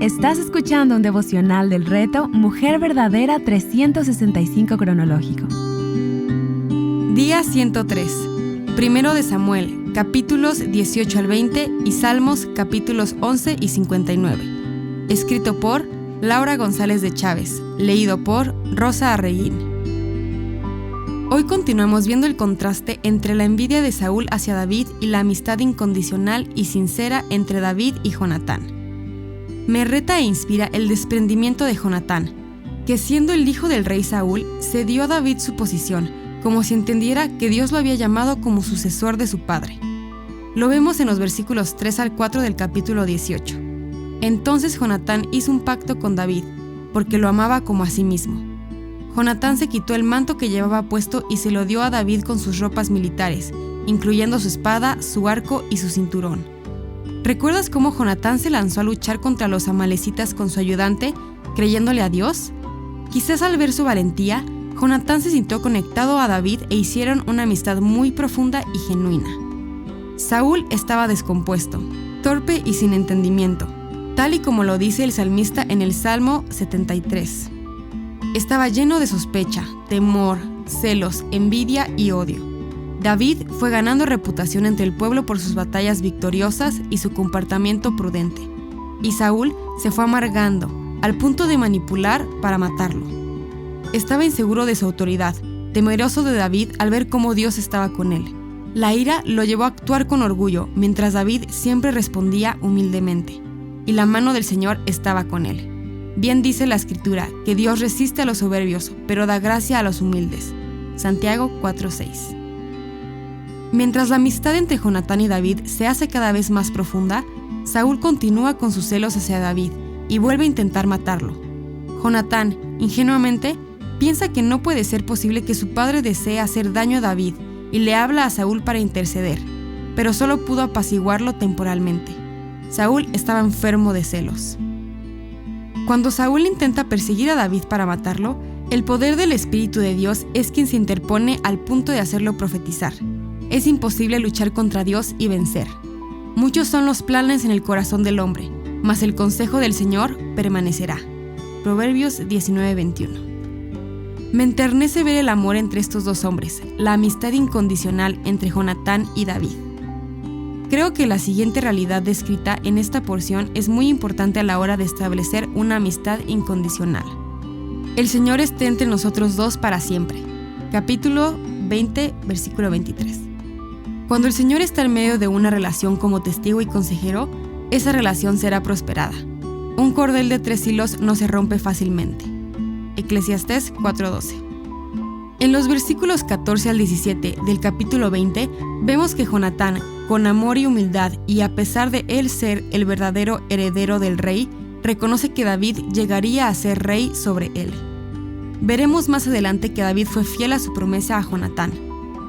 Estás escuchando un devocional del reto Mujer Verdadera 365 cronológico. Día 103. Primero de Samuel, capítulos 18 al 20 y Salmos, capítulos 11 y 59. Escrito por Laura González de Chávez. Leído por Rosa Arreguín. Hoy continuamos viendo el contraste entre la envidia de Saúl hacia David y la amistad incondicional y sincera entre David y Jonatán. Me reta e inspira el desprendimiento de Jonatán, que siendo el hijo del rey Saúl, cedió a David su posición, como si entendiera que Dios lo había llamado como sucesor de su padre. Lo vemos en los versículos 3 al 4 del capítulo 18. Entonces Jonatán hizo un pacto con David, porque lo amaba como a sí mismo. Jonatán se quitó el manto que llevaba puesto y se lo dio a David con sus ropas militares, incluyendo su espada, su arco y su cinturón. ¿Recuerdas cómo Jonatán se lanzó a luchar contra los amalecitas con su ayudante, creyéndole a Dios? Quizás al ver su valentía, Jonatán se sintió conectado a David e hicieron una amistad muy profunda y genuina. Saúl estaba descompuesto, torpe y sin entendimiento, tal y como lo dice el salmista en el Salmo 73. Estaba lleno de sospecha, temor, celos, envidia y odio. David fue ganando reputación entre el pueblo por sus batallas victoriosas y su comportamiento prudente. Y Saúl se fue amargando, al punto de manipular para matarlo. Estaba inseguro de su autoridad, temeroso de David al ver cómo Dios estaba con él. La ira lo llevó a actuar con orgullo, mientras David siempre respondía humildemente. Y la mano del Señor estaba con él. Bien dice la Escritura, que Dios resiste a los soberbios, pero da gracia a los humildes. Santiago 4:6. Mientras la amistad entre Jonatán y David se hace cada vez más profunda, Saúl continúa con sus celos hacia David y vuelve a intentar matarlo. Jonatán, ingenuamente, piensa que no puede ser posible que su padre desee hacer daño a David y le habla a Saúl para interceder, pero solo pudo apaciguarlo temporalmente. Saúl estaba enfermo de celos. Cuando Saúl intenta perseguir a David para matarlo, el poder del Espíritu de Dios es quien se interpone al punto de hacerlo profetizar. Es imposible luchar contra Dios y vencer. Muchos son los planes en el corazón del hombre, mas el consejo del Señor permanecerá. Proverbios 19:21. Me enternece ver el amor entre estos dos hombres, la amistad incondicional entre Jonatán y David. Creo que la siguiente realidad descrita en esta porción es muy importante a la hora de establecer una amistad incondicional. El Señor esté entre nosotros dos para siempre. Capítulo 20, versículo 23. Cuando el Señor está en medio de una relación como testigo y consejero, esa relación será prosperada. Un cordel de 3 hilos no se rompe fácilmente. Eclesiastés 4:12. En los versículos 14 al 17 del capítulo 20, vemos que Jonatán, con amor y humildad y a pesar de él ser el verdadero heredero del rey, reconoce que David llegaría a ser rey sobre él. Veremos más adelante que David fue fiel a su promesa a Jonatán.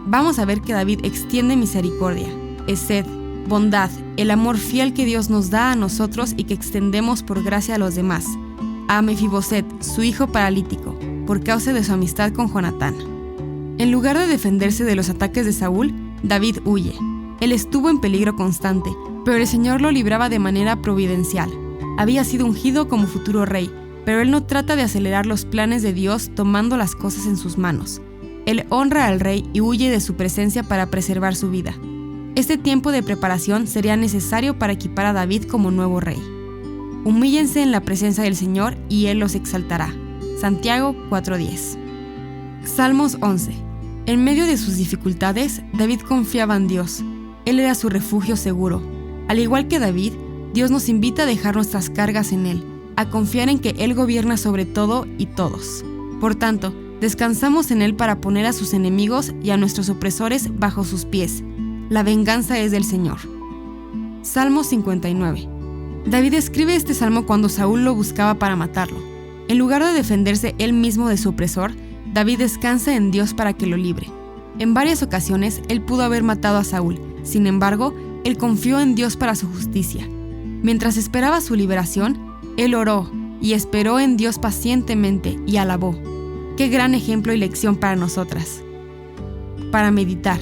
Vamos a ver que David extiende misericordia, hesed, bondad, el amor fiel que Dios nos da a nosotros y que extendemos por gracia a los demás. A Mefiboset, su hijo paralítico, por causa de su amistad con Jonatán. En lugar de defenderse de los ataques de Saúl, David huye. Él estuvo en peligro constante, pero el Señor lo libraba de manera providencial. Había sido ungido como futuro rey, pero él no trata de acelerar los planes de Dios tomando las cosas en sus manos. Él honra al rey y huye de su presencia para preservar su vida. Este tiempo de preparación sería necesario para equipar a David como nuevo rey. Humíllense en la presencia del Señor y Él los exaltará. Santiago 4:10. Salmos 11. En medio de sus dificultades, David confiaba en Dios. Él era su refugio seguro. Al igual que David, Dios nos invita a dejar nuestras cargas en Él, a confiar en que Él gobierna sobre todo y todos. Por tanto, descansamos en Él para poner a sus enemigos y a nuestros opresores bajo sus pies. La venganza es del Señor. Salmo 59. David escribe este salmo cuando Saúl lo buscaba para matarlo. En lugar de defenderse él mismo de su opresor, David descansa en Dios para que lo libre. En varias ocasiones él pudo haber matado a Saúl, sin embargo, él confió en Dios para su justicia. Mientras esperaba su liberación, él oró y esperó en Dios pacientemente y alabó. ¡Qué gran ejemplo y lección para nosotras! Para meditar.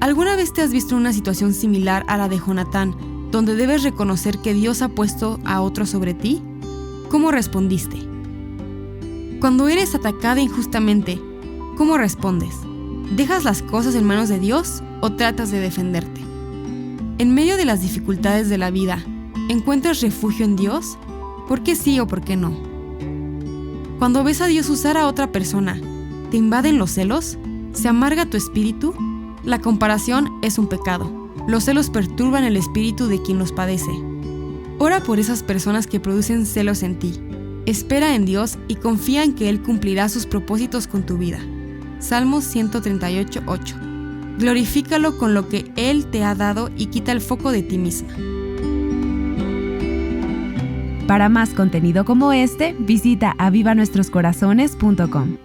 ¿Alguna vez te has visto en una situación similar a la de Jonatán, donde debes reconocer que Dios ha puesto a otro sobre ti? ¿Cómo respondiste? Cuando eres atacada injustamente, ¿cómo respondes? ¿Dejas las cosas en manos de Dios o tratas de defenderte? En medio de las dificultades de la vida, ¿encuentras refugio en Dios? ¿Por qué sí o por qué no? Cuando ves a Dios usar a otra persona, ¿te invaden los celos? ¿Se amarga tu espíritu? La comparación es un pecado. Los celos perturban el espíritu de quien los padece. Ora por esas personas que producen celos en ti. Espera en Dios y confía en que Él cumplirá sus propósitos con tu vida. Salmos 138:8. Glorifícalo con lo que Él te ha dado y quita el foco de ti misma. Para más contenido como este, visita avivanuestroscorazones.com.